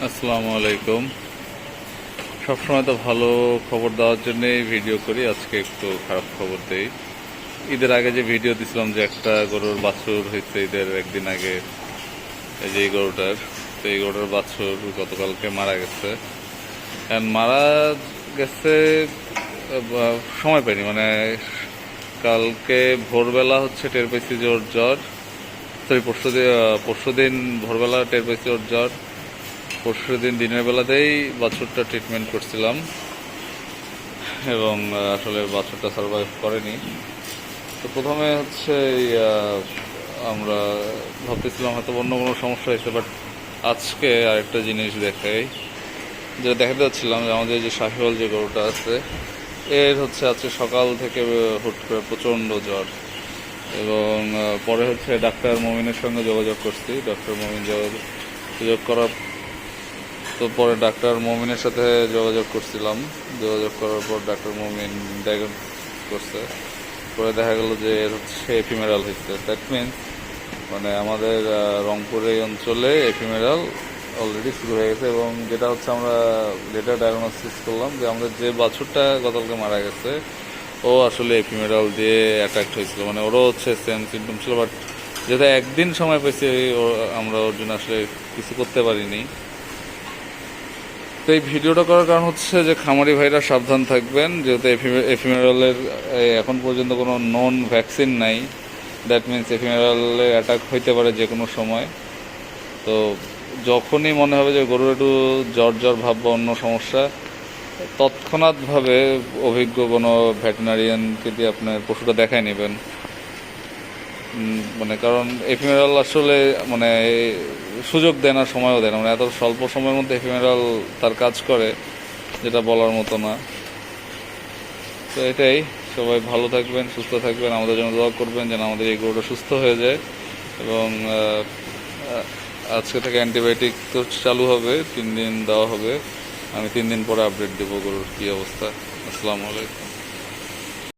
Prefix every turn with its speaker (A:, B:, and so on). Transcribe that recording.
A: আসসালামু আলাইকুম। সবসময় তো ভালো খবর দেওয়ার জন্যই ভিডিও করি, আজকে একটু খারাপ খবর দেই। ঈদের আগে যে ভিডিও দিছিলাম যে একটা গরুর বাছুর হয়েছে ঈদের একদিন আগে, এই যে এই গরুটার, তো এই গরুটার বাছুর গতকালকে মারা গেছে। মারা গেছে সময় পাইনি, মানে কালকে ভোরবেলা হচ্ছে টের পেয়েছি যে ওর জ্বর, সরি পরশু দিন ভোরবেলা টের পেয়েছি ওর জ্বর। পরশু দিন দিনের বেলাতেই বাছুরটা ট্রিটমেন্ট করছিলাম এবং আসলে বাছুরটা সার্ভাইভ করেনি। তো প্রথমে হচ্ছে আমরা ভাবতেছিলাম হয়তো অন্য কোনো সমস্যা হয়েছে, বাট আজকে আরেকটা জিনিস দেখাই, যে দেখাতে যাচ্ছিলাম যে আমাদের যে শাহিওয়াল যে গরুটা আছে, এর হচ্ছে আজকে সকাল থেকে হুট করে প্রচণ্ড জ্বর। এবং পরে হচ্ছে ডাক্তার মমিনের সঙ্গে যোগাযোগ করছি, ডক্টর মমিন যোগাযোগ করার, তো পরে ডাক্তার মমিনের সাথে যোগাযোগ করছিলাম। যোগাযোগ করার পর ডাক্তার মমিন ডায়াগনোস করছে। পরে দেখা গেল যে এর হচ্ছে এফিমেরাল হয়েছে। দ্যাট মিনস মানে আমাদের রংপুর এই অঞ্চলে এফিমেরাল অলরেডি শুরু হয়ে গেছে। এবং যেটা হচ্ছে আমরা যেটা ডায়াগনোসিস করলাম যে আমাদের যে বাছুরটা গতকালকে মারা গেছে, ও আসলে এফিমেরাল দিয়ে অ্যাটাক্ট হয়েছিল। মানে ওরও হচ্ছে সেম সিমটম ছিল, বাট যেটা একদিন সময় পেয়েছি আমরা ওর জন্য আসলে কিছু করতে পারিনি। তো এই ভিডিওটা করার কারণ হচ্ছে যে খামারি ভাইরা সাবধান থাকবেন, যেহেতু এফিমেরালের এখন পর্যন্ত কোনো নন ভ্যাকসিন নাই। দ্যাট মিনস এফিমেরালে অ্যাটাক হইতে পারে যে কোনো সময়। তো যখনই মনে হবে যে গরুর একটু জ্বর জ্বর ভাব বা অন্য সমস্যা, তৎক্ষণাৎভাবে অভিজ্ঞ কোনো ভেটেরিনারিয়ানকে দিয়ে আপনার পশুটা দেখায় নেবেন। মানে কারণ এফিমেরাল আসলে মানে সুযোগ দেয় না, সময়ও দেয় না, মানে এত স্বল্প সময়ের মধ্যে এফিমেরাল তার কাজ করে যেটা বলার মতো না। তো এটাই, সবাই ভালো থাকবেন, সুস্থ থাকবেন, আমাদের জন্য দোয়া করবেন যেন আমাদের এই গরুটা সুস্থ হয়ে যায়। এবং আজকে থেকে অ্যান্টিবায়োটিক তো চালু হবে, 3 দিন দেওয়া হবে। আমি 3 দিন পরে আপডেট দেবো গরুর কী অবস্থা। আসসালামু আলাইকুম।